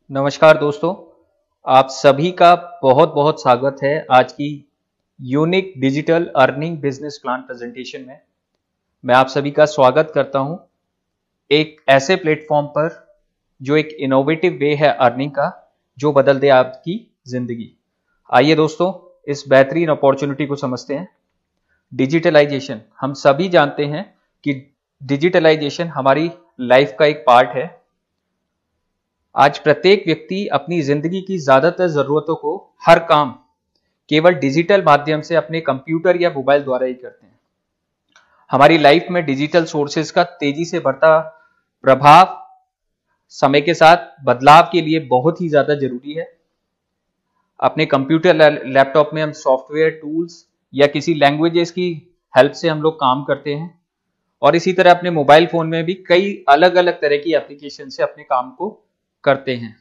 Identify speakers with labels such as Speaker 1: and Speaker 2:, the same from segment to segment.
Speaker 1: नमस्कार दोस्तों, आप सभी का बहुत बहुत स्वागत है आज की unique digital earning business plan presentation में। मैं आप सभी का स्वागत करता हूं एक ऐसे प्लेटफॉर्म पर जो एक इनोवेटिव वे है अर्निंग का, जो बदल दे आपकी जिंदगी। आइए दोस्तों, इस बेहतरीन अपॉर्चुनिटी को समझते हैं। डिजिटलाइजेशन, हम सभी जानते हैं कि डिजिटलाइजेशन हमारी लाइफ का एक पार्ट है। आज प्रत्येक व्यक्ति अपनी जिंदगी की ज्यादातर जरूरतों को हर काम केवल डिजिटल माध्यम से अपने कंप्यूटर या मोबाइल द्वारा ही करते हैं। हमारी लाइफ में डिजिटल सोर्सेज का तेजी से बढ़ता प्रभाव समय के साथ बदलाव के लिए बहुत ही ज्यादा जरूरी है। अपने कंप्यूटर लैपटॉप में हम सॉफ्टवेयर टूल्स या किसी लैंग्वेजेस की हेल्प से हम लोग काम करते हैं, और इसी तरह अपने मोबाइल फोन में भी कई अलग अलग तरह की एप्लीकेशन से अपने काम को करते हैं।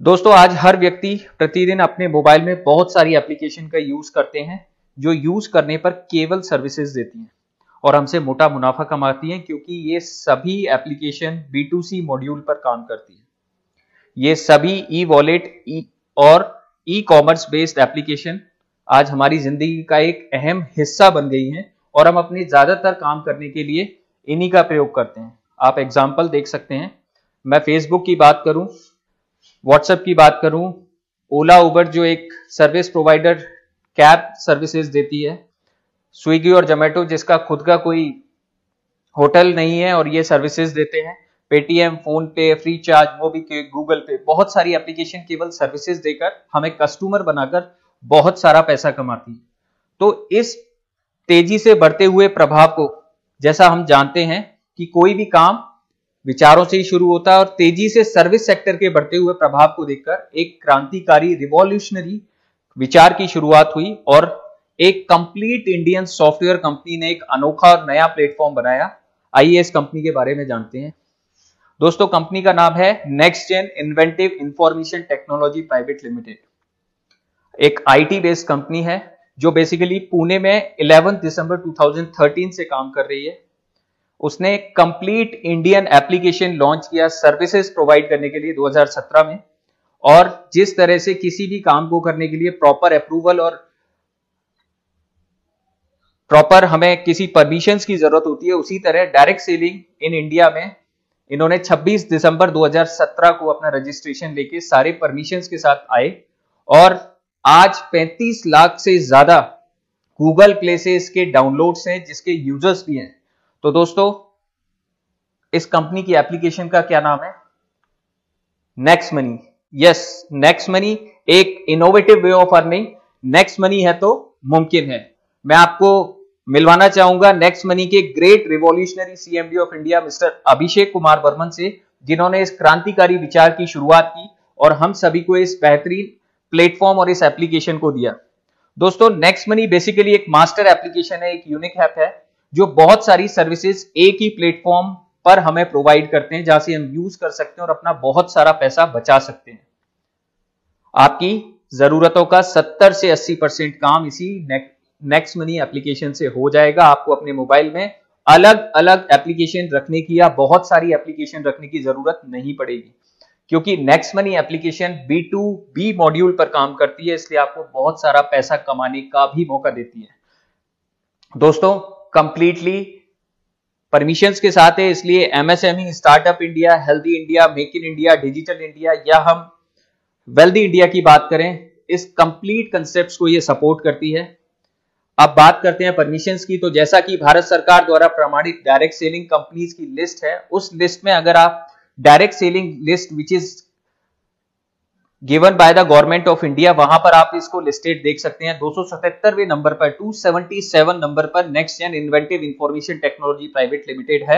Speaker 1: दोस्तों, आज हर व्यक्ति प्रतिदिन अपने मोबाइल में बहुत सारी एप्लीकेशन का यूज करते हैं, जो यूज करने पर केवल सर्विसेज देती हैं और हमसे मोटा मुनाफा कमाती हैं, क्योंकि ये सभी एप्लीकेशन B2C मॉड्यूल पर काम करती हैं। ये सभी ई वॉलेट और ई कॉमर्स बेस्ड एप्लीकेशन आज हमारी जिंदगी का एक अहम हिस्सा बन गई हैं, और हम अपने ज्यादातर काम करने के लिए इन्हीं का प्रयोग करते हैं। आप एग्जाम्पल देख सकते हैं। मैं फेसबुक की बात करूं, व्हाट्सएप की बात करूं, ओला उबर जो एक सर्विस प्रोवाइडर कैब सर्विसेज देती है, स्विगी और जोमेटो जिसका खुद का कोई होटल नहीं है और ये सर्विसेज देते हैं, पेटीएम, फोन पे, फ्री चार्ज, मोबीक्विक, गूगल पे, बहुत सारी एप्लीकेशन केवल सर्विसेज देकर हमें कस्टमर बनाकर बहुत सारा पैसा कमाती है। तो इस तेजी से बढ़ते हुए प्रभाव को, जैसा हम जानते हैं कि कोई भी काम विचारों से ही शुरू होता है, और तेजी से सर्विस सेक्टर के बढ़ते हुए प्रभाव को देखकर एक क्रांतिकारी रिवॉल्यूशनरी विचार की शुरुआत हुई, और एक कंप्लीट इंडियन सॉफ्टवेयर कंपनी ने एक अनोखा और नया प्लेटफॉर्म बनाया। आइए इस कंपनी के बारे में जानते हैं। दोस्तों, कंपनी का नाम है Next Gen Inventive Information Technology Private Limited. एक आईटी बेस्ड कंपनी है जो बेसिकली पुणे में 11 दिसंबर 2013 से काम कर रही है। उसने कंप्लीट इंडियन एप्लीकेशन लॉन्च किया सर्विसेज प्रोवाइड करने के लिए 2017 में, और जिस तरह से किसी भी काम को करने के लिए प्रॉपर अप्रूवल और प्रॉपर हमें किसी परमिशंस की जरूरत होती है, उसी तरह डायरेक्ट सेलिंग इन इंडिया में इन्होंने 26 दिसंबर 2017 को अपना रजिस्ट्रेशन लेके सारे परमिशंस के साथ आए, और आज 35 लाख से ज्यादा गूगल प्ले से इसके डाउनलोड्स हैं, जिसके यूजर्स भी हैं। तो दोस्तों, इस कंपनी की एप्लीकेशन का क्या नाम है? Next money. Yes, next money एक innovative way of earning. Next money है तो मुमकिन है। मैं आपको मिलवाना चाहूंगा नेक्स्ट मनी के great revolutionary CMD of India mister Abhishek Kumar Varman से, जिन्होंने इस क्रांतिकारी विचार की शुरुआत की और हम सभी को इस बेहतरीन प्लेटफॉर्म और इस एप्लीकेशन को दिया। दोस्तों, नेक्स्ट मनी बेसिकली एक मास्टर एप्लीकेशन है, एक यूनिक ऐप है, जो बहुत सारी सर्विसेज एक ही प्लेटफॉर्म पर हमें प्रोवाइड करते हैं, जहां से हम यूज कर सकते हैं और अपना बहुत सारा पैसा बचा सकते हैं। आपकी जरूरतों का 70 से 80% काम इसी नेक्स्ट मनी एप्लीकेशन से हो जाएगा। आपको अपने मोबाइल में अलग अलग एप्लीकेशन रखने की या बहुत सारी एप्लीकेशन रखने की जरूरत नहीं पड़ेगी, क्योंकि next money application B2B module पर काम करती है, इसलिए आपको बहुत सारा पैसा कमाने का भी मौका देती है। दोस्तों, कंप्लीटली परमिशंस के साथ है, इसलिए MSME, startup India, healthy India, make in India, digital India या हम वेल्दी इंडिया की बात करें, इस कंप्लीट कंसेप्ट्स को ये सपोर्ट करती है। अब बात करते हैं परमिशंस की। तो जैसा कि भारत सरकार द्वारा प्रमाणित डायरेक्ट सेलिंग कंपनीज की लिस्ट है, उस लिस्ट में अगर आप direct selling list which is given by the government of India, वहां पर आप इसको लिस्टेड देख सकते हैं। 277वें नंबर पर, 277 नंबर पर Next Gen Inventive Information Technology Private Limited है।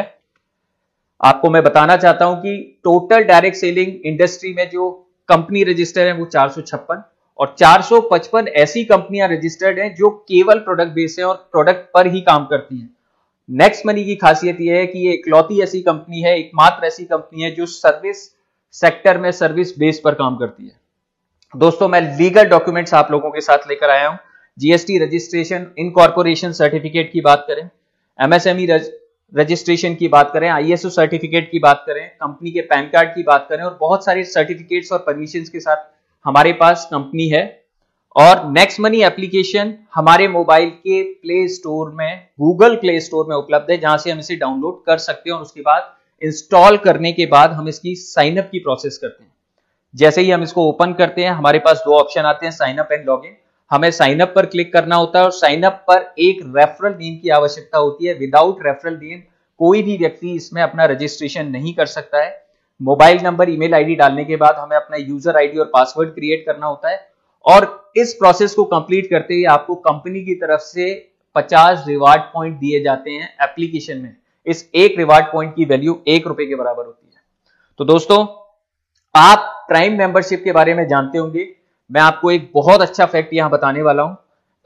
Speaker 1: आपको मैं बताना चाहता हूं कि टोटल डायरेक्ट सेलिंग इंडस्ट्री में जो कंपनी रजिस्टर्ड है वो 456, और 455 ऐसी कंपनियां रजिस्टर्ड हैं जो केवल प्रोडक्ट बेस्ड है और प्रोडक्ट पर ही काम करती हैं। नेक्स्ट मनी की खासियत यह है कि ये इकलौती ऐसी कंपनी है, एकमात्र ऐसी कंपनी है जो सर्विस सेक्टर में सर्विस बेस पर काम करती है। दोस्तों, मैं लीगल डॉक्यूमेंट्स आप लोगों के साथ लेकर आया हूं। जीएसटी रजिस्ट्रेशन, इनकॉर्पोरेशन सर्टिफिकेट की बात करें, MSME रजिस्ट्रेशन की बात करें, ISO सर्टिफिकेट की बात करें, कंपनी के पैन कार्ड की बात करें और बहुत सारे सर्टिफिकेट्स और परमिशंस के साथ हमारे पास कंपनी है। और नेक्स्ट मनी एप्लीकेशन हमारे मोबाइल के प्ले स्टोर में, गूगल प्ले स्टोर में उपलब्ध है, जहां से हम इसे डाउनलोड कर सकते हैं और उसके बाद इंस्टॉल करने के बाद हम इसकी साइन अप की प्रोसेस करते हैं। जैसे ही हम इसको ओपन करते हैं हमारे पास दो ऑप्शन आते हैं, साइन अप एंड लॉगिन। हमें साइन अप पर क्लिक करना होता है और साइन अप पर एक रेफरल नेम की आवश्यकता होती है। विदाउट रेफरल नेम कोई भी व्यक्ति इसमें अपना रजिस्ट्रेशन नहीं कर सकता है। मोबाइल नंबर, ईमेल आईडी डालने के बाद हमें अपना यूजर आईडी और पासवर्ड क्रिएट करना होता है और इस प्रोसेस को कंप्लीट करते ही आपको कंपनी की तरफ से 50 रिवार्ड पॉइंट दिए जाते हैं एप्लीकेशन में। इस एक रिवार्ड पॉइंट की वैल्यू ₹1 के बराबर होती है। तो दोस्तों, आप प्राइम मेंबरशिप के बारे में जानते होंगे। मैं आपको एक बहुत अच्छा फैक्ट यहां बताने वाला हूं।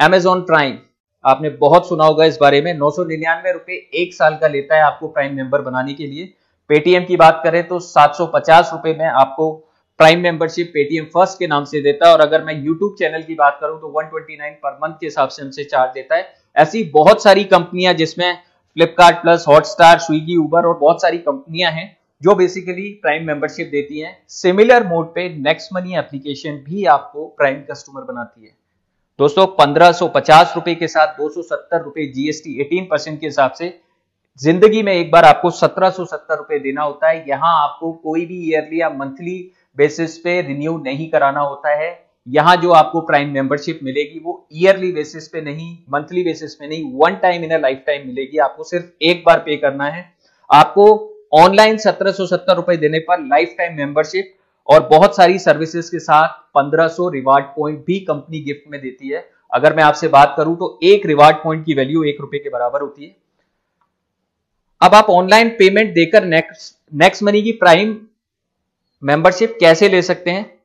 Speaker 1: Amazon प्राइम, आपने बहुत सुना होगा इस बारे में, ₹999 एक साल का लेता है आपको प्राइम मेंबर बनाने के लिए। पेटीएम की बात करें तो ₹750 में आपको प्राइम मेंबरशिप पेटीएम फर्स्ट के नाम से देता है। और अगर मैं यूट्यूब चैनल की बात करूं तो 129 पर मंथ के हिसाब से हमसे चार्ज देता है। ऐसी बहुत सारी कंपनियां, जिसमें फ्लिपकार्ट प्लस, हॉटस्टार, स्विगी, उबर और बहुत सारी कंपनियां हैं जो बेसिकली प्राइम मेंबरशिप देती हैं। सिमिलर मोड पे नेक्स्ट मनी एप्लीकेशन भी आपको प्राइम कस्टमर बनाती है। दोस्तों, ₹1550 के साथ ₹270 जीएसटी 18% के हिसाब से जिंदगी में एक बार आपको ₹1770 देना होता है। यहां आपको कोई भी ईयरली या मंथली बेसिस पे रिन्यू नहीं कराना होता है। यहां जो आपको प्राइम मेंबरशिप मिलेगी वो ईयरली बेसिस पे नहीं, मंथली बेसिस पे नहीं, one time in a life time मिलेगी। आपको सिर्फ एक बार पे करना है। आपको ऑनलाइन ₹1770 देने पर लाइफ टाइम मेंबरशिप और बहुत सारी सर्विसेज के साथ 1500 रिवार्ड पॉइंट भी कंपनी गिफ्ट में देती है। अगर मैं आपसे बात करूं तो एक रिवार्ड पॉइंट की वैल्यू ₹1 के बराबर होती है। अब आप ऑनलाइन पेमेंट देकर नेक्स्ट मनी की प्राइम मेंबरशिप कैसे ले सकते हैं?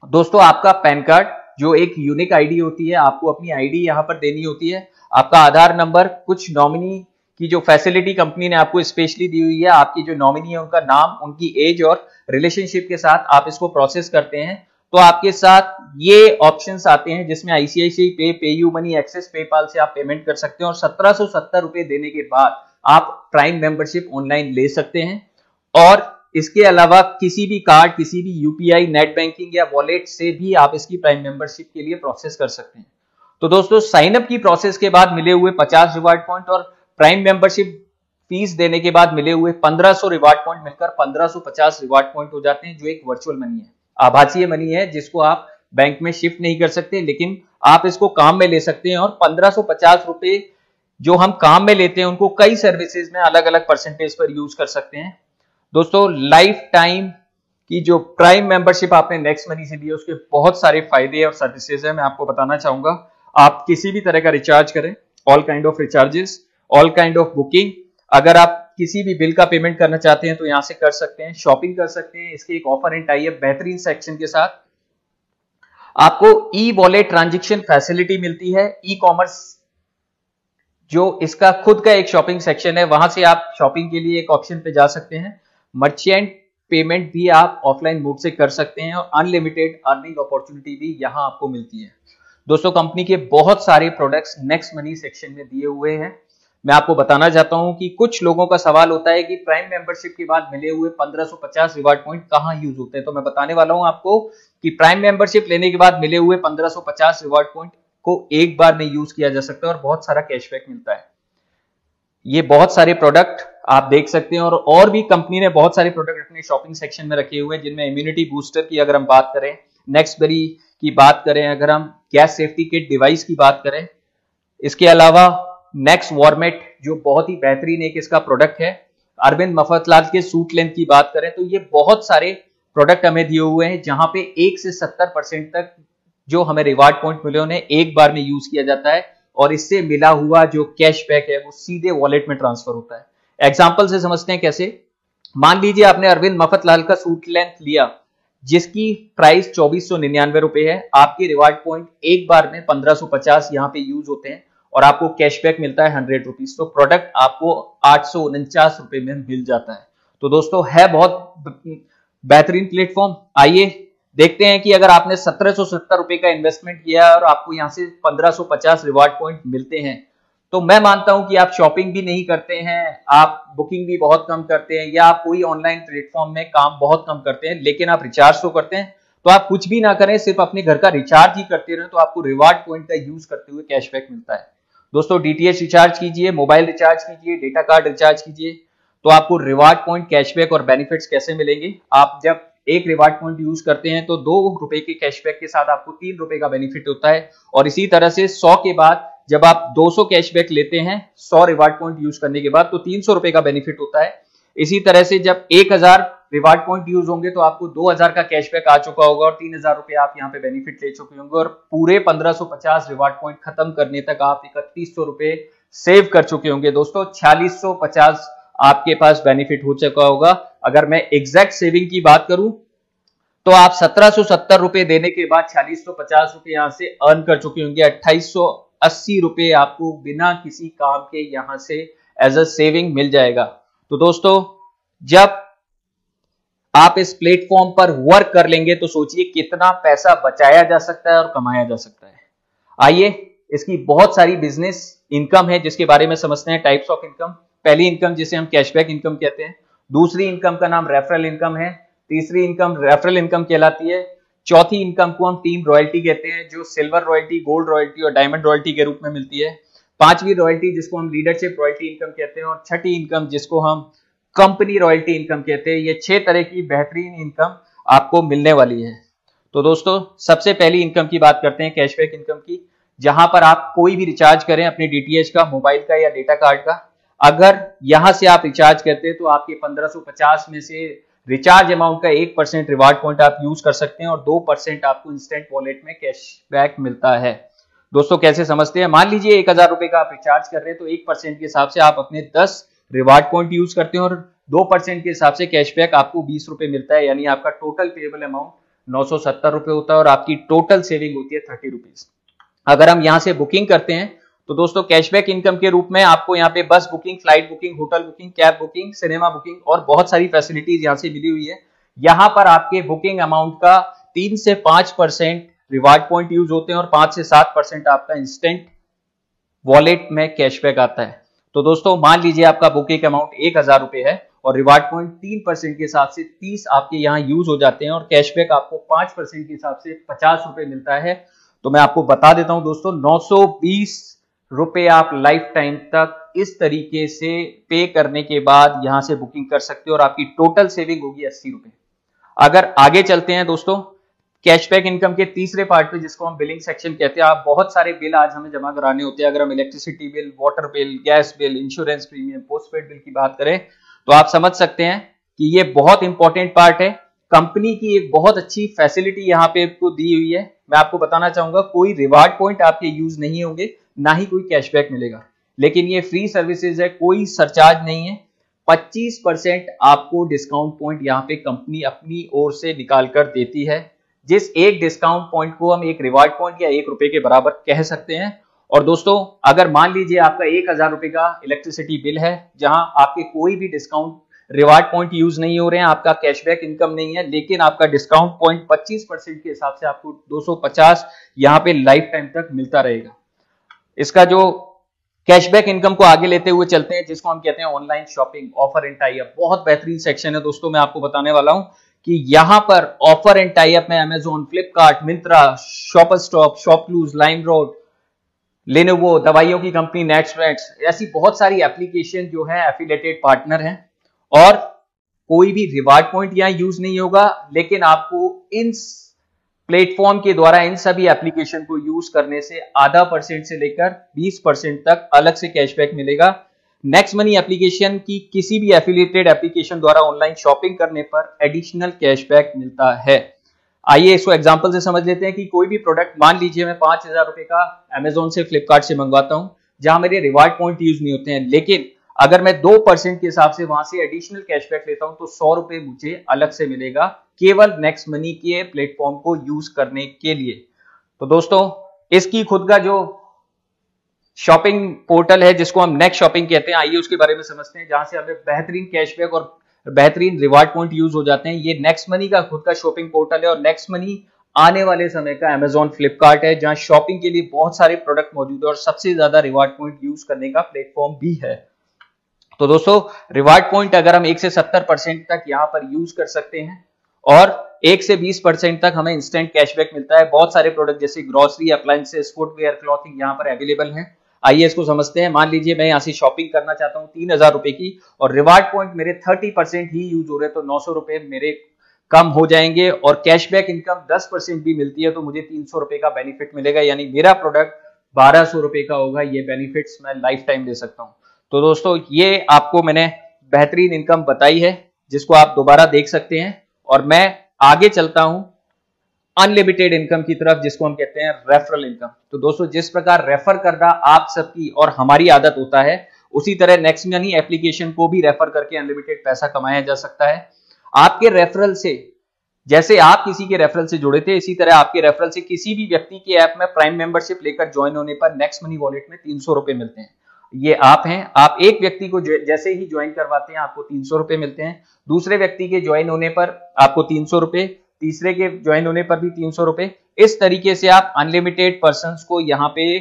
Speaker 1: दोस्तों, आपका पैन कार्ड जो एक यूनिक आईडी होती है, आपको अपनी आईडी यहां पर देनी होती है। आपका आधार नंबर, कुछ नॉमिनी की जो फैसिलिटी कंपनी ने आपको स्पेशली दी हुई है, आपकी जो नॉमिनी है उनका नाम, उनकी एज और रिलेशनशिप के साथ आप इसको प्रोसेस करते हैं तो आपके साथ ये ऑप्शंस आते हैं जिसमें आईसीआईसीआई पे, पेयू मनी, एक्सिस, पेपाल से आप पेमेंट कर सकते हैं और ₹1770 देने के बाद आप प्राइम मेंबरशिप ऑनलाइन ले सकते हैं। और इसके अलावा किसी भी कार्ड, किसी भी यूपीआई, नेट बैंकिंग या वॉलेट से भी आप इसकी प्राइम मेंबरशिप के लिए प्रोसेस कर सकते हैं। तो दोस्तों, साइन अप की प्रोसेस के बाद मिले हुए 50 रिवार्ड पॉइंट और प्राइम मेंबरशिप फीस देने के बाद मिले हुए 1500 रिवार्ड पॉइंट मिलकर 1550 रिवार्ड पॉइंट हो जाते हैं, जो एक वर्चुअल मनी है, आभासीय मनी है, जिसको आप बैंक में शिफ्ट नहीं कर सकते, लेकिन आप इसको काम में ले सकते हैं। और ₹1550 जो हम काम में लेते हैं उनको कई सर्विसेज में अलग अलग परसेंटेज पर यूज कर सकते हैं। दोस्तों, लाइफ टाइम की जो प्राइम मेंबरशिप आपने नेक्स्ट मनी से ली है उसके बहुत सारे फायदे और सर्विसेज है, मैं आपको बताना चाहूंगा। आप किसी भी तरह का रिचार्ज करें, all kind of recharges, all kind of booking, अगर आप किसी भी बिल का पेमेंट करना चाहते हैं तो यहां से कर सकते हैं, शॉपिंग कर सकते हैं। इसके एक ऑफर एंड टाई अप बेहतरीन सेक्शन के साथ आपको ई वॉलेट ट्रांजैक्शन फैसिलिटी मिलती है। ई कॉमर्स जो इसका खुद का एक शॉपिंग सेक्शन है, वहां से आप शॉपिंग के लिए एक ऑप्शन पे जा सकते हैं। मर्चेंट पेमेंट भी आप ऑफलाइन मोड से कर सकते हैं और अनलिमिटेड अर्निंग अपॉर्चुनिटी भी यहां आपको मिलती है। दोस्तों, कंपनी के बहुत सारे प्रोडक्ट्स नेक्स्ट मनी सेक्शन में दिए हुए हैं। मैं आपको बताना चाहता हूं कि कुछ लोगों का सवाल होता है कि प्राइम मेंबरशिप के बाद मिले हुए 1550 रिवार्ड पॉइंट कहां यूज होते हैं, तो मैं बताने वाला हूं आपको कि प्राइम मेंबरशिप लेने के बाद मिले हुए 1550 रिवार्ड पॉइंट को एक बार में यूज किया जा सकता है और बहुत सारा कैशबैक मिलता है। ये बहुत सारे प्रोडक्ट आप देख सकते हैं और भी कंपनी ने बहुत सारे प्रोडक्ट अपने शॉपिंग सेक्शन में रखे हुए हैं, जिनमें इम्यूनिटी बूस्टर की अगर हम बात करें, नेक्स्टबेरी की बात करें, अगर हम गैस सेफ्टी किट डिवाइस की बात करें, इसके अलावा नेक्स्ट वॉर्मेट जो बहुत ही बेहतरीन एक इसका प्रोडक्ट है, अरविंद मफतलाल के सूट लेंथ की बात करें तो ये बहुत सारे प्रोडक्ट हमें दिए हुए हैं जहां पे 1 से 70% तक जो हमें रिवार्ड पॉइंट मिले उन्हें एक बार में यूज किया जाता है और इससे मिला हुआ जो कैशबैक है वो सीधे वॉलेट में ट्रांसफर होता है। एग्जाम्पल से समझते हैं कैसे। मान लीजिए आपने अरविंद मफतलाल का सूट लेंथ लिया जिसकी प्राइस ₹2499 है, आपके रिवार्ड पॉइंट एक बार में 1550 यहाँ पे यूज होते हैं और आपको कैशबैक मिलता है ₹100, तो प्रोडक्ट आपको ₹849 में मिल जाता है। तो दोस्तों, है बहुत बेहतरीन प्लेटफॉर्म। आइए देखते हैं कि अगर आपने ₹1770 का इन्वेस्टमेंट किया और आपको यहां से 1550 रिवार्ड पॉइंट मिलते हैं तो मैं मानता हूं कि आप शॉपिंग भी नहीं करते हैं, आप बुकिंग भी बहुत कम करते हैं, या आप कोई ऑनलाइन प्लेटफॉर्म में काम बहुत कम करते हैं, लेकिन आप रिचार्ज तो करते हैं। तो आप कुछ भी ना करें, सिर्फ अपने घर का रिचार्ज ही करते रहे, तो आपको रिवार्ड पॉइंट का यूज करते हुए कैशबैक मिलता है। दोस्तों डीटीएच रिचार्ज कीजिए, मोबाइल रिचार्ज कीजिए, डेटा कार्ड रिचार्ज कीजिए, तो आपको रिवार्ड पॉइंट, कैशबैक और बेनिफिट्स कैसे मिलेंगे। आप जब एक रिवार्ड पॉइंट यूज करते हैं तो 2 रुपए के कैशबैक के साथ आपको 3 रुपए का बेनिफिट होता है, और इसी तरह से 100 के बाद जब आप 200 कैशबैक लेते हैं 100 रिवार्ड पॉइंट यूज करने के बाद, तो 300 रुपए का बेनिफिट होता है। इसी तरह से जब 1000 रिवार्ड पॉइंट यूज होंगे तो आपको 2000 का कैशबैक आ चुका होगा, और 3000 रुपए आप यहाँ पे बेनिफिट ले चुके होंगे, और पूरे 1550 रिवार्ड पॉइंट खत्म करने तक आप 3100 रुपए सेव कर चुके होंगे। दोस्तों 4650 आपके पास बेनिफिट हो चुका होगा। अगर मैं एग्जैक्ट सेविंग की बात करूं तो आप 1770 रुपए देने के बाद 4650 रुपए यहां से अर्न कर चुके होंगे। 2880 रुपए आपको बिना किसी काम के यहां से एज अ सेविंग मिल जाएगा। तो दोस्तों जब आप इस प्लेटफॉर्म पर वर्क कर लेंगे तो सोचिए कितना पैसा बचाया जा सकता है और कमाया जा सकता है। आइए इसकी बहुत सारी बिजनेस इनकम है जिसके बारे में समझते हैं। टाइप्स ऑफ इनकम, पहली इनकम जिसे हम कैशबैक इनकम कहते हैं, दूसरी इनकम का नाम रेफरल इनकम है, तीसरी इनकम रेफरल इनकम कहलाती है, चौथी इनकम को हम टीम रॉयल्टी कहते हैं जो सिल्वर रॉयल्टी, गोल्ड रॉयल्टी और डायमंड रॉयल्टी के रूप में मिलती है, पांचवी रॉयल्टी जिसको हम लीडरशिप रॉयल्टी इनकम कहते हैं, और छठी इनकम जिसको हम कंपनी रॉयल्टी इनकम कहते हैं। ये 6 तरह की बेहतरीन इनकम आपको मिलने वाली है। तो दोस्तों सबसे पहली इनकम की बात करते हैं कैशबैक इनकम की, जहां पर आप कोई भी रिचार्ज करें अपने डीटीएच का, मोबाइल का या डेटा कार्ड का, अगर यहां से आप रिचार्ज करते हैं तो आपके 1550 में से रिचार्ज अमाउंट का 1% रिवार्ड पॉइंट आप यूज कर सकते हैं, और 2% आपको इंस्टेंट वॉलेट में कैशबैक मिलता है। दोस्तों कैसे समझते हैं, मान लीजिए 1000 रुपए का आप रिचार्ज कर रहे हैं तो 1% के हिसाब से आप अपने 10 रिवार्ड पॉइंट यूज करते हैं, और 2% के हिसाब से कैशबैक आपको 20 रुपए मिलता है, यानी आपका टोटल पेएबल अमाउंट 970 रुपए होता है, और आपकी टोटल सेविंग होती है 30 रुपीज। अगर हम यहां से बुकिंग करते हैं तो दोस्तों कैशबैक इनकम के रूप में आपको यहाँ पे बस booking, flight booking, hotel booking, cab booking, cinema booking और बहुत सारी फैसिलिटीज यहाँ से मिली हुई है। यहाँ पर आपके बुकिंग अमाउंट का 3 से 5% रिवार्ड पॉइंट यूज होते हैं, और 5 से 7% आपका इंस्टेंट वॉलेट में कैशबैक आता है। तो दोस्तों मान लीजिए आपका बुकिंग अमाउंट 1000 रुपए है और रिवार्ड पॉइंट 3% के हिसाब से 30 आपके यहाँ यूज हो जाते हैं, और कैशबैक आपको 5% के हिसाब से 50 रुपए मिलता है। तो मैं आपको बता देता हूं दोस्तों, 920 रुपए आप लाइफ टाइम तक इस तरीके से पे करने के बाद यहां से बुकिंग कर सकते हो, और आपकी टोटल सेविंग होगी 80 रुपए। अगर आगे चलते हैं दोस्तों कैशबैक इनकम के तीसरे पार्ट पे जिसको हम बिलिंग सेक्शन कहते हैं, आप बहुत सारे बिल आज हमें जमा कराने होते हैं। अगर हम electricity bill, water bill, gas bill, insurance premium, postpaid bill की बात करें तो आप समझ सकते हैं कि ये बहुत इंपॉर्टेंट पार्ट है। कंपनी की एक बहुत अच्छी फैसिलिटी यहाँ पे आपको दी हुई है। मैं आपको बताना चाहूंगा कोई रिवार्ड पॉइंट आपके यूज नहीं होंगे, ना ही कोई कैशबैक मिलेगा, लेकिन ये फ्री सर्विसेज है, कोई सरचार्ज नहीं है। 25% आपको डिस्काउंट पॉइंट यहाँ पे कंपनी अपनी ओर से निकाल कर देती है, जिस एक डिस्काउंट पॉइंट को हम एक रिवार्ड पॉइंट या 1 रुपए के बराबर कह सकते हैं। और दोस्तों अगर मान लीजिए आपका 1000 रुपए का इलेक्ट्रिसिटी बिल है, जहां आपके कोई भी डिस्काउंट रिवार्ड पॉइंट यूज नहीं हो रहे हैं, आपका कैशबैक इनकम नहीं है, लेकिन आपका डिस्काउंट पॉइंट 25% के हिसाब से आपको 250 यहाँ पे लाइफ टाइम तक मिलता रहेगा। इसका जो कैशबैक इनकम को आगे लेते हुए चलते हैं, जिसको हम कहते हैं online shopping, offer and tie up. बहुत बेहतरीन सेक्शन है दोस्तों, मैं आपको बताने वाला हूं कि यहां पर ऑफर एंड टाई अप में Amazon, Flipkart, Myntra, shopper stop, ShopClues, LimeRoad, Lenovo, दवाइयों की कंपनी नेटस्ट्रेट्स, ऐसी बहुत सारी एप्लीकेशन जो है एफिलिएटेड पार्टनर हैं, और कोई भी रिवार्ड पॉइंट यहां यूज नहीं होगा, लेकिन आपको इन प्लेटफॉर्म के द्वारा इन सभी एप्लीकेशन को यूज करने से आधा % से लेकर 20% तक अलग से कैशबैक मिलेगा। नेक्स्ट मनी एप्लीकेशन की किसी भी एफिलिएटेड एप्लीकेशन द्वारा ऑनलाइन शॉपिंग करने पर एडिशनल कैशबैक मिलता है। आइए इसको एग्जांपल से समझ लेते हैं कि कोई भी प्रोडक्ट, मान लीजिए मैं 5000 रुपए का अमेजोन से, फ्लिपकार्ट से मंगवाता हूं, जहां मेरे रिवार्ड पॉइंट यूज नहीं होते हैं, लेकिन अगर मैं 2% के हिसाब से वहां से एडिशनल कैशबैक लेता हूं तो 100 रुपए मुझे अलग से मिलेगा, केवल नेक्स्ट मनी के प्लेटफॉर्म को यूज करने के लिए। तो दोस्तों इसकी खुद का जो शॉपिंग पोर्टल है जिसको हम नेक्स्ट शॉपिंग कहते हैं, आइए उसके बारे में समझते हैं, जहां से हमें बेहतरीन कैशबैक और बेहतरीन रिवार्ड पॉइंट यूज हो जाते हैं। ये नेक्स्ट मनी का खुद का शॉपिंग पोर्टल है, और नेक्स्ट मनी आने वाले समय का Amazon फ्लिपकार्ट है, जहां शॉपिंग के लिए बहुत सारे प्रोडक्ट मौजूद है और सबसे ज्यादा रिवार्ड पॉइंट यूज करने का प्लेटफॉर्म भी है। तो दोस्तों रिवार्ड पॉइंट अगर हम 1 से 70% तक यहां पर यूज कर सकते हैं और 1 से 20% तक हमें इंस्टेंट कैशबैक मिलता है। बहुत सारे प्रोडक्ट जैसे ग्रोसरी, अप्लायंसेस, फुटवेयर, क्लॉथिंग यहां पर अवेलेबल है। आइए इसको समझते हैं। मान लीजिए मैं यहां से शॉपिंग करना चाहता हूं 3000 रुपए की और रिवार्ड पॉइंट मेरे 30% ही यूज हो रहे हैं, तो 900 रुपए मेरे कम हो जाएंगे और कैशबैक इनकम 10% भी मिलती है, तो मुझे 300 रुपए का बेनिफिट मिलेगा, यानी मेरा प्रोडक्ट 1200 रुपए का होगा। ये बेनिफिट्स मैं लाइफ टाइम दे सकता हूं। तो दोस्तों ये आपको मैंने बेहतरीन इनकम बताई है, जिसको आप दोबारा देख सकते हैं। और मैं आगे चलता हूं अनलिमिटेड इनकम की तरफ, जिसको हम कहते हैं रेफरल इनकम। तो दोस्तों जिस प्रकार रेफर करना आप सबकी और हमारी आदत होता है, उसी तरह नेक्स्ट मनी एप्लीकेशन को भी रेफर करके अनलिमिटेड पैसा कमाया जा सकता है। आपके रेफरल से, जैसे आप किसी के रेफरल से जुड़े थे, इसी तरह आपके रेफरल से किसी भी व्यक्ति के ऐप में प्राइम मेंबरशिप लेकर ज्वाइन होने पर नेक्स्ट मनी वॉलेट में 300 रुपए मिलते हैं। ये आप हैं, आप एक व्यक्ति को जैसे ही ज्वाइन करवाते हैं आपको 300 रुपए मिलते हैं, दूसरे व्यक्ति के ज्वाइन होने पर आपको 300 रुपए, तीसरे के ज्वाइन होने पर भी 300 रुपए। इस तरीके से आप अनलिमिटेड पर्संस को यहाँ पे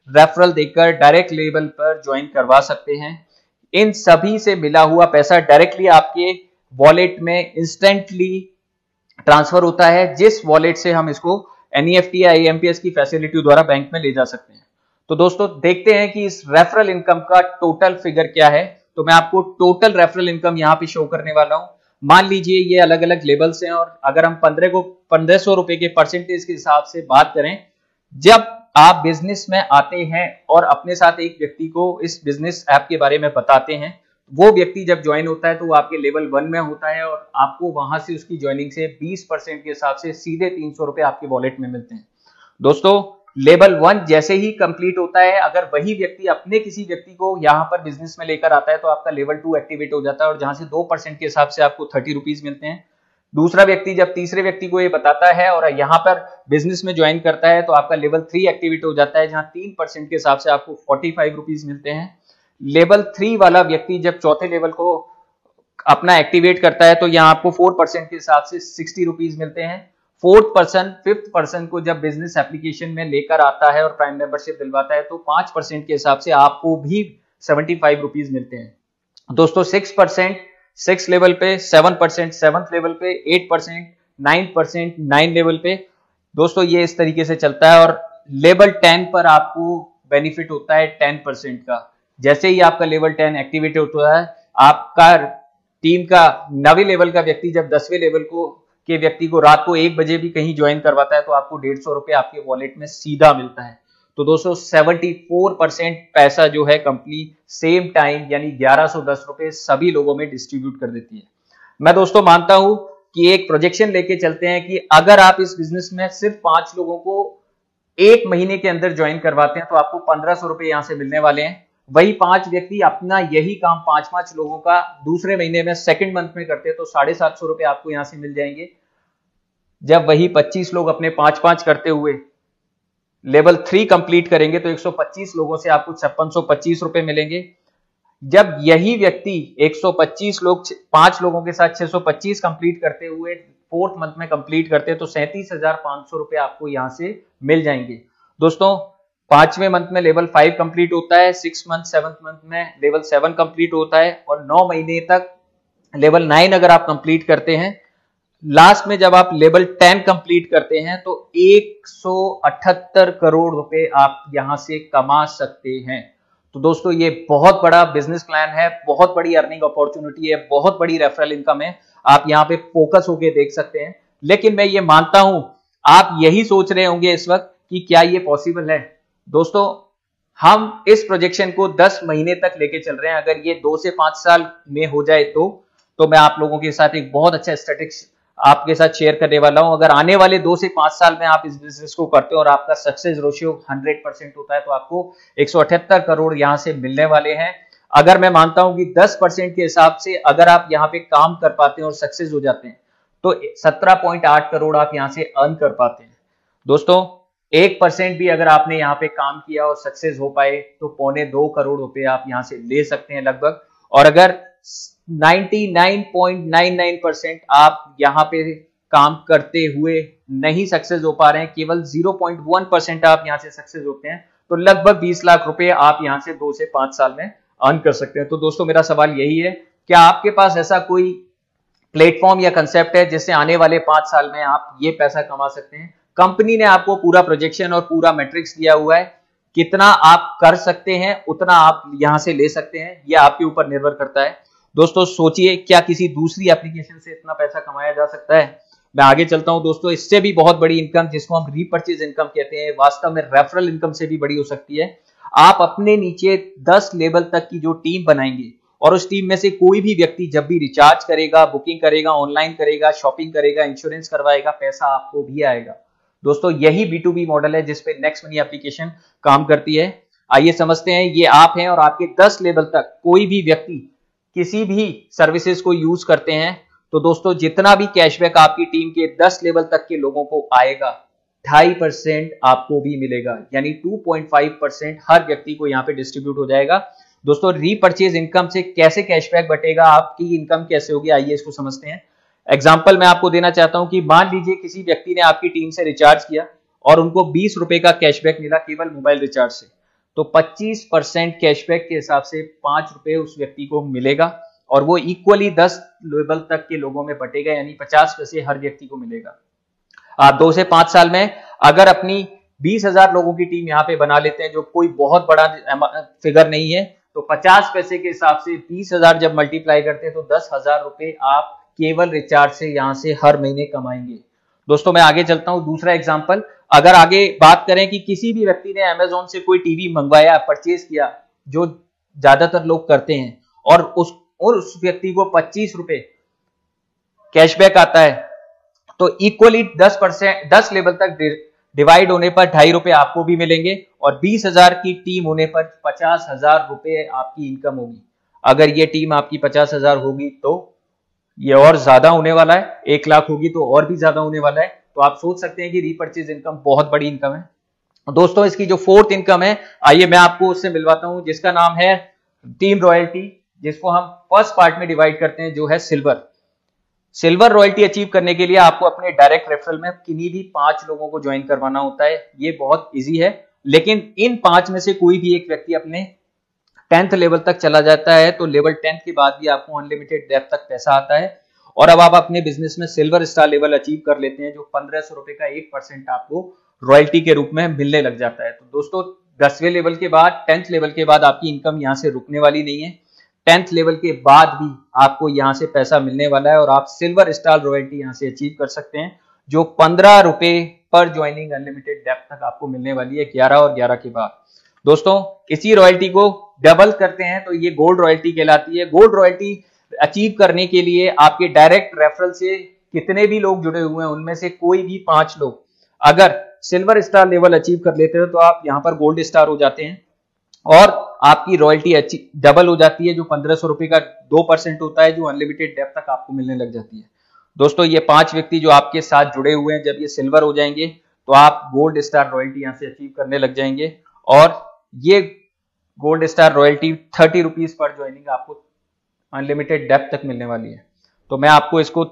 Speaker 1: रेफरल देकर डायरेक्ट लेवल पर ज्वाइन करवा सकते हैं। इन सभी से मिला हुआ पैसा डायरेक्टली आपके वॉलेट में इंस्टेंटली ट्रांसफर होता है, जिस वॉलेट से हम इसको एनईएफटी या एएमपीएस की फैसिलिटी द्वारा बैंक में ले जा सकते हैं। तो दोस्तों देखते हैं कि इस रेफरल इनकम का टोटल फिगर क्या है। तो मैं आपको टोटल रेफरल इनकम यहां पे शो करने वाला हूं। मान लीजिए ये अलग अलग लेवल्स हैं और अगर हम 1500 रुपए के परसेंटेज के हिसाब से बात करें, जब आप बिजनेस में आते हैं और अपने साथ एक व्यक्ति को इस बिजनेस ऐप के बारे में बताते हैं, वो व्यक्ति जब ज्वाइन होता है तो वो आपके लेवल 1 में होता है और आपको वहां से उसकी ज्वाइनिंग से 20% के हिसाब से सीधे 300 रुपए आपके वॉलेट में मिलते हैं। दोस्तों लेवल 1 जैसे ही कंप्लीट होता है, अगर वही व्यक्ति अपने किसी व्यक्ति को यहां पर बिजनेस में लेकर आता है तो आपका लेवल 2 एक्टिवेट हो जाता है और जहां से 2% के हिसाब से आपको 30 रुपीज मिलते हैं। दूसरा व्यक्ति जब तीसरे व्यक्ति को ये बताता है और यहां पर बिजनेस में ज्वाइन करता है तो आपका लेवल 3 एक्टिवेट हो जाता है, जहां 3% के हिसाब से आपको 45 रुपीज मिलते हैं। लेवल 3 वाला व्यक्ति जब चौथे लेवल को अपना एक्टिवेट करता है तो यहाँ आपको 4% के हिसाब से 60 रुपीज मिलते हैं। फिफ्थ पर्सन को जब बिजनेस एप्लीकेशन में लेकर आता है और प्राइम मेंबरशिप दिलवाता है तो 5% के हिसाब से आपको भी 75 रुपीज मिलते हैं। दोस्तों 6% 6 लेवल पे, 7% 7th लेवल पे, 8% 9% 9 लेवल पे। दोस्तों ये इस तरीके से चलता है और लेवल 10 पर आपको बेनिफिट होता है 10% का। जैसे ही आपका लेवल 10 एक्टिवेट होता है, आपका टीम का 9वें लेवल का व्यक्ति जब 10वें लेवल के व्यक्ति को रात को 1 बजे भी कहीं ज्वाइन करवाता है तो आपको 150 रुपए आपके वॉलेट में सीधा मिलता है। तो दोस्तों 74% पैसा जो है कंपनी सेम टाइम यानी 1110 रुपए सभी लोगों में डिस्ट्रीब्यूट कर देती है। मैं दोस्तों मानता हूं कि एक प्रोजेक्शन लेके चलते हैं कि अगर आप इस बिजनेस में सिर्फ 5 लोगों को 1 महीने के अंदर ज्वाइन करवाते हैं तो आपको 1500 रुपए यहां से मिलने वाले हैं। वही 5 व्यक्ति अपना यही काम 5-5 लोगों का दूसरे महीने में सेकंड मंथ में करते हैं तो 750 रुपए आपको यहां से मिल जाएंगे। जब वही 25 लोग अपने 5-5 करते हुए लेवल 3 कंप्लीट करेंगे तो 125 लोगों से आपको 5625 रुपए मिलेंगे। जब यही व्यक्ति 125 लोग 5 लोगों के साथ 625 कंप्लीट करते हुए 4th मंथ में कंप्लीट करते हैं तो 37,500 रुपए आपको यहां से मिल जाएंगे। दोस्तों 5वें मंथ में लेवल 5 कंप्लीट होता है, 6 मंथ 7th मंथ में लेवल 7 कंप्लीट होता है और 9 महीने तक लेवल 9 अगर आप कंप्लीट करते हैं, लास्ट में जब आप लेवल 10 कंप्लीट करते हैं तो 178 करोड़ रुपए आप यहां से कमा सकते हैं। तो दोस्तों ये बहुत बड़ा बिजनेस प्लान है, बहुत बड़ी अर्निंग अपॉर्चुनिटी है, बहुत बड़ी रेफरल इनकम है। आप यहां पे फोकस होके देख सकते हैं। लेकिन मैं ये मानता हूं आप यही सोच रहे होंगे इस वक्त कि क्या ये पॉसिबल है। दोस्तों हम इस प्रोजेक्शन को 10 महीने तक लेके चल रहे हैं। अगर ये 2 से 5 साल में हो जाए तो मैं आप लोगों के साथ एक बहुत अच्छा स्टैटिस्टिक्स आपके साथ शेयर करने वाला हूं। अगर आने वाले 2 से 5 साल में आप इस बिजनेस को करते हो और आपका सक्सेस रेशियो 100% होता है तो आपको 178 करोड़ यहां से मिलने वाले हैं। अगर मैं मानता हूं कि 10% के हिसाब से अगर आप यहां पे काम कर पाते हैं और सक्सेस हो जाते हैं तो 17.8 करोड़ आप यहां से अर्न कर पाते हैं। दोस्तों 1% भी अगर आपने यहाँ पे काम किया और सक्सेस हो पाए तो 2.25 करोड़ रुपए आप यहां से ले सकते हैं लगभग। और अगर 99.99% आप यहाँ पे काम करते हुए नहीं सक्सेस हो पा रहे हैं, केवल 0.1% आप यहां से सक्सेस होते हैं, तो लगभग 20 लाख रुपए आप यहां से 2 से 5 साल में अर्न कर सकते हैं। तो दोस्तों मेरा सवाल यही है, क्या आपके पास ऐसा कोई प्लेटफॉर्म या कंसेप्ट है जिससे आने वाले 5 साल में आप ये पैसा कमा सकते हैं? कंपनी ने आपको पूरा प्रोजेक्शन और पूरा मैट्रिक्स दिया हुआ है, कितना आप कर सकते हैं उतना आप यहां से ले सकते हैं, यह आपके ऊपर निर्भर करता है। दोस्तों सोचिए, क्या किसी दूसरी एप्लीकेशन से इतना पैसा कमाया जा सकता है? मैं आगे चलता हूं दोस्तों, इससे भी बहुत बड़ी इनकम जिसको हम रीपर्चेज इनकम कहते हैं, वास्तव में रेफरल इनकम से भी बड़ी हो सकती है। आप अपने नीचे 10 लेवल तक की जो टीम बनाएंगे और उस टीम में से कोई भी व्यक्ति जब भी रिचार्ज करेगा, बुकिंग करेगा, ऑनलाइन करेगा, शॉपिंग करेगा, इंश्योरेंस करवाएगा, पैसा आपको भी आएगा। दोस्तों यही B2B मॉडल है जिसपे नेक्स्ट मनी एप्लीकेशन काम करती है। आइए समझते हैं, ये आप हैं और आपके 10 लेवल तक कोई भी व्यक्ति किसी भी सर्विसेज को यूज करते हैं, तो दोस्तों जितना भी कैशबैक आपकी टीम के 10 लेवल तक के लोगों को आएगा, 2.5% आपको भी मिलेगा, यानी 2.5% हर व्यक्ति को यहां पे डिस्ट्रीब्यूट हो जाएगा। दोस्तों रीपर्चेज इनकम से कैसे कैशबैक बटेगा, आपकी इनकम कैसे होगी, आइए इसको समझते हैं। एग्जाम्पल मैं आपको देना चाहता हूं कि मान लीजिए किसी व्यक्ति ने आपकी टीम से रिचार्ज किया और उनको 20 रुपए का कैशबैक मिला केवल मोबाइल रिचार्ज से, तो 25% कैशबैक के हिसाब से 5 रुपए उस व्यक्ति को मिलेगा और वो इक्वली 10 लेवल तक के लोगों में बटेगा, यानी 50 पैसे हर व्यक्ति को मिलेगा। आप 2 से 5 साल में अगर अपनी 20,000 लोगों की टीम यहां पे बना लेते हैं, जो कोई बहुत बड़ा फिगर नहीं है, तो 50 पैसे के हिसाब से 20,000 जब मल्टीप्लाई करते हैं तो 10,000 रुपए आप केवल रिचार्ज से यहां से हर महीने कमाएंगे। दोस्तों मैं आगे चलता हूं, दूसरा एग्जांपल अगर आगे बात करें कि किसी भी व्यक्ति ने अमेजोन से कोई टीवी मंगवाया, परचेज किया, जो ज्यादातर लोग करते हैं, और उस व्यक्ति को 25 रुपए कैशबैक आता है, तो इक्वली 10 लेवल तक डिवाइड होने पर 2.5 रुपए आपको भी मिलेंगे और 20,000 की टीम होने पर 50,000 रुपए आपकी इनकम होगी। अगर ये टीम आपकी 50,000 होगी तो ये और ज्यादा होने वाला है, 1 लाख होगी तो और भी ज्यादा होने वाला है। तो आप सोच सकते हैं कि रीपर्चेज इनकम बहुत बड़ी इनकम है। दोस्तों इसकी जो फोर्थ इनकम है, आइए मैं आपको उससे मिलवाता हूं, जिसका नाम है टीम रॉयल्टी, जिसको हम फर्स्ट पार्ट में डिवाइड करते हैं, जो है सिल्वर रॉयल्टी अचीव करने के लिए आपको अपने डायरेक्ट रेफरल में किन्हीं भी 5 लोगों को ज्वाइन करवाना होता है। ये बहुत इजी है, लेकिन इन 5 में से कोई भी एक व्यक्ति अपने 10th लेवल तक चला जाता है तो लेवल 10th के बाद भी आपको अनलिमिटेड डेप्थ तक पैसा आता है। और अब आप अपने बिजनेस में सिल्वर स्टार लेवल अचीव कर लेते हैं, जो 1500 रुपए का 1% आपको रॉयल्टी के रूप में मिलने लग जाता है। तो दोस्तों 10वें लेवल के बाद, 10th लेवल के बाद आपकी इनकम यहां से रुकने वाली नहीं है। 10th लेवल के बाद भी आपको यहां से पैसा मिलने वाला है और आप सिल्वर स्टार रॉयल्टी यहां से अचीव कर सकते हैं, जो 15 रुपए पर ज्वाइनिंग अनलिमिटेड डेप्थ तक आपको मिलने वाली है 11 और 11 के बाद। दोस्तों इसी रॉयल्टी को डबल करते हैं तो ये गोल्ड रॉयल्टी कहलाती है। गोल्ड रॉयल्टी अचीव करने के लिए आपके डायरेक्ट रेफरल से कितने भी लोग जुड़े हुए हैं, उनमें से कोई भी 5 लोग अगर सिल्वर स्टार लेवल अचीव कर लेते हो तो आप यहां पर गोल्ड स्टार हो जाते हैं और आपकी रॉयल्टी डबल हो जाती है, जो 1500 रुपए का 2% होता है, जो अनलिमिटेड डेप्थ तक आपको मिलने लग जाती है। दोस्तों ये 5 व्यक्ति जो आपके साथ जुड़े हुए हैं, जब ये सिल्वर हो जाएंगे तो आप गोल्ड स्टार रॉयल्टी यहां से अचीव करने लग जाएंगे और ये gold star royalty 30 rupees per joining आपको अनलिमिटेड डेप्थ तक मिलने वाली है। तो मैं आपको इसको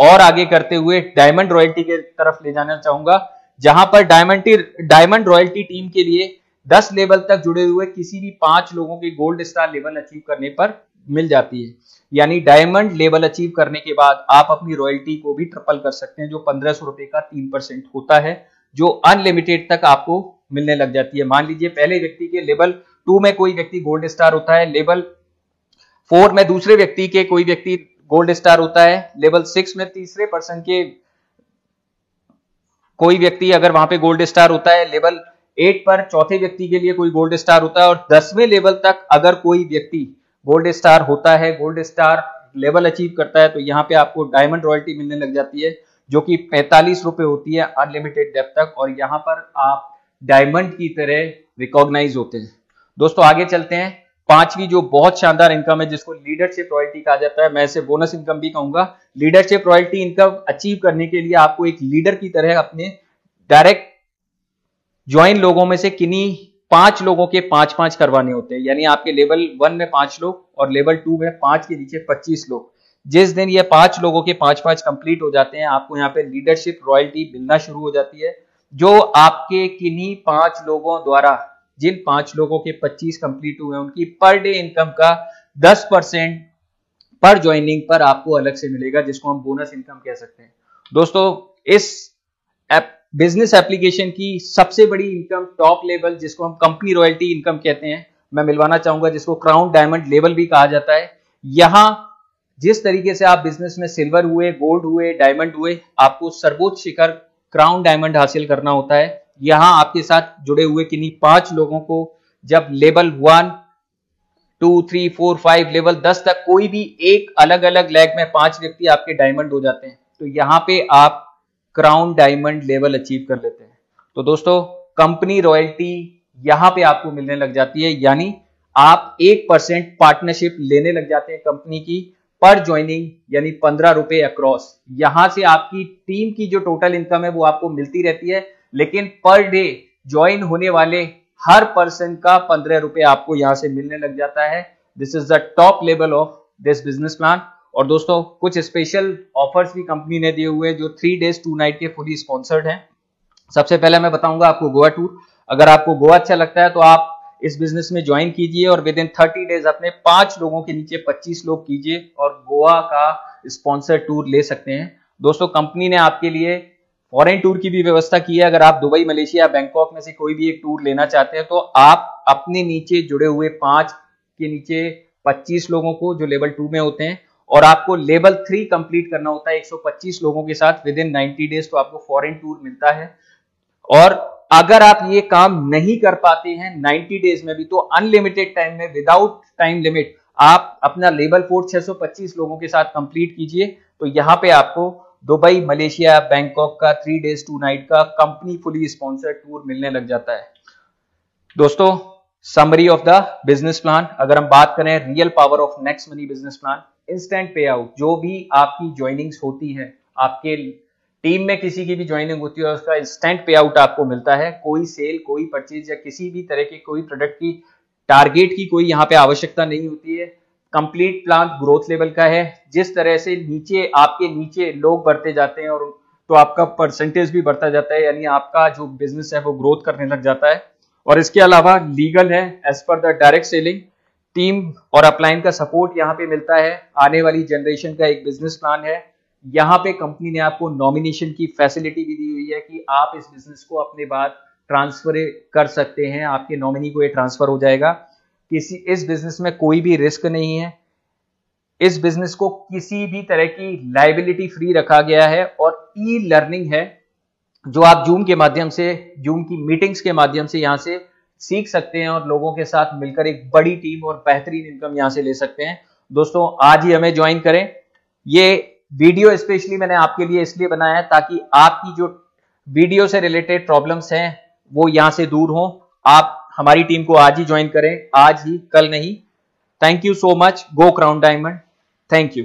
Speaker 1: और आगे करते हुए डायमंड रॉयल्टी के तरफ ले जाना चाहूंगा, जहां पर डायमंड रॉयल्टी टीम के लिए 10 लेवल तक जुड़े हुए किसी भी 5 लोगों की गोल्ड स्टार लेवल अचीव करने पर मिल जाती है। यानी डायमंड लेवल अचीव करने के बाद आप अपनी रॉयल्टी को भी ट्रिपल कर सकते हैं, जो 1500 रुपए का 3% होता है, जो अनलिमिटेड तक आपको मिलने लग जाती है। मान लीजिए पहले व्यक्ति के लेवल 2 में कोई व्यक्ति गोल्ड स्टार होता है, लेवल 4 में दूसरे व्यक्ति के कोई व्यक्ति गोल्ड स्टार होता है, लेवल 6 में तीसरे पर्सन के कोई व्यक्ति अगर वहां पे गोल्ड स्टार होता है, लेवल 8 पर चौथे व्यक्ति के लिए कोई गोल्ड स्टार होता है और 10वें लेवल तक अगर कोई व्यक्ति गोल्ड स्टार होता है, गोल्ड स्टार लेवल अचीव करता है, तो यहाँ पे आपको डायमंड रॉयल्टी मिलने लग जाती है, जो कि 45 रुपए होती है अनलिमिटेड डेप्थ तक, और यहाँ पर आप डायमंड की तरह रिकॉग्नाइज होते हैं। दोस्तों आगे चलते हैं, 5वीं जो बहुत शानदार इनकम है, जिसको लीडरशिप रॉयल्टी कहा जाता है, मैं इसे बोनस इनकम भी कहूंगा। लीडरशिप रॉयल्टी इनकम अचीव करने के लिए आपको एक लीडर की तरह अपने डायरेक्ट ज्वाइन लोगों में से किन्हीं 5 लोगों के 5-5 करवाने होते हैं। यानी आपके लेवल 1 में 5 लोग और लेवल 2 में 5 के नीचे 25 लोग, जिस दिन ये 5 लोगों के 5-5 कंप्लीट हो जाते हैं, आपको यहाँ पे लीडरशिप रॉयल्टी मिलना शुरू हो जाती है, जो आपके किन्हीं 5 लोगों द्वारा, जिन 5 लोगों के 25 कंप्लीट हुए हैं, उनकी पर डे इनकम का 10% पर ज्वाइनिंग पर आपको अलग से मिलेगा, जिसको हम बोनस इनकम कह सकते हैं। दोस्तों, इस बिजनेस एप्लीकेशन की सबसे बड़ी इनकम, टॉप लेवल, जिसको हम कंपनी रॉयल्टी इनकम कहते हैं, मैं मिलवाना चाहूंगा, जिसको क्राउन डायमंड लेवल भी कहा जाता है। यहां जिस तरीके से आप बिजनेस में सिल्वर हुए, गोल्ड हुए, डायमंड हुए, आपको सर्वोच्च शिखर क्राउन डायमंड हासिल करना होता है। यहां आपके साथ जुड़े हुए किन्हीं 5 लोगों को जब लेवल 1, 2, 3, 4, 5, लेवल 10 तक कोई भी एक अलग अलग लैग में 5 व्यक्ति आपके डायमंड हो जाते हैं, तो यहां पे आप क्राउन डायमंड लेवल अचीव कर लेते हैं। तो दोस्तों, कंपनी रॉयल्टी यहां पे आपको मिलने लग जाती है, यानी आप 1% पार्टनरशिप लेने लग जाते हैं कंपनी की पर ज्वाइनिंग, यानी 15 रुपए अक्रॉस। यहां से आपकी टीम की जो टोटल इनकम है वो आपको मिलती रहती है, लेकिन पर डे ज्वाइन होने वाले हर पर्सन का 15 रुपए आपको यहां से मिलने लग जाता है। This is the top level of this business plan. और दोस्तों, कुछ स्पेशल ऑफर्स भी कंपनी ने दिए हुए हैं जो 3 days 2 night के फुली स्पॉन्सर्ड हैं। सबसे पहले मैं बताऊंगा आपको गोवा टूर। अगर आपको गोवा अच्छा लगता है तो आप इस बिजनेस में ज्वाइन कीजिए और विद इन 30 days अपने 5 लोगों के नीचे 25 लोग कीजिए और गोवा का स्पॉन्सर टूर ले सकते हैं। दोस्तों, कंपनी ने आपके लिए फॉरेन टूर की भी व्यवस्था की है। अगर आप दुबई, मलेशिया, बैंकॉक में से कोई भी एक टूर लेना चाहते हैं तो आप अपने नीचे जुड़े हुए 5 के नीचे 25 लोगों को, जो लेवल 2 में होते हैं, और आपको लेवल 3 कंप्लीट करना होता है 125 लोगों के साथ विद इन 90 days, तो आपको फॉरेन टूर मिलता है। और अगर आप ये काम नहीं कर पाते हैं 90 डेज में भी, तो अनलिमिटेड टाइम में, विदाउट टाइम लिमिट, आप अपना लेवल 4 625 लोगों के साथ कंप्लीट कीजिए। तो यहां पे आपको दुबई, मलेशिया, बैंकॉक का 3 days 2 night का कंपनी फुली स्पॉन्सर्ड टूर मिलने लग जाता है। दोस्तों, summary of the business plan, अगर हम बात करें real power of next money business plan, instant पे आउट। जो भी आपकी ज्वाइनिंग्स होती है, आपके टीम में किसी की भी ज्वाइनिंग होती है, उसका इंस्टेंट पे आउट आपको मिलता है। कोई सेल, कोई परचेज या किसी भी तरह के कोई प्रोडक्ट की टारगेट की कोई यहाँ पे आवश्यकता नहीं होती है। कंप्लीट प्लान ग्रोथ लेवल का है। जिस तरह से नीचे आपके नीचे लोग बढ़ते जाते हैं और तो आपका परसेंटेज भी बढ़ता जाता है, यानी आपका जो बिजनेस है वो ग्रोथ करने लग जाता है। और इसके अलावा लीगल है, as per the direct selling team और अपलाइन का सपोर्ट यहाँ पे मिलता है। आने वाली जनरेशन का एक बिजनेस प्लान है। यहाँ पे कंपनी ने आपको नॉमिनेशन की फैसिलिटी भी दी हुई है कि आप इस बिजनेस को अपने बाद ट्रांसफर कर सकते हैं, आपके नॉमिनी को ये ट्रांसफर हो जाएगा। इस बिजनेस में कोई भी रिस्क नहीं है। इस बिजनेस को किसी भी तरह की लाइबिलिटी फ्री रखा गया है और ई लर्निंग है, जो आप जूम के माध्यम से, जूम की मीटिंग्स के माध्यम से यहाँ से सीख सकते हैं और लोगों के साथ मिलकर एक बड़ी टीम और बेहतरीन इनकम यहाँ से ले सकते हैं। दोस्तों, आज ही हमें ज्वाइन करें। ये वीडियो स्पेशली मैंने आपके लिए इसलिए बनाया है ताकि आपकी जो वीडियो से रिलेटेड प्रॉब्लम्स हैं वो यहां से दूर हों। आप हमारी टीम को आज ही ज्वाइन करें, आज ही, कल नहीं। Thank you so much. Go crown diamond. Thank you.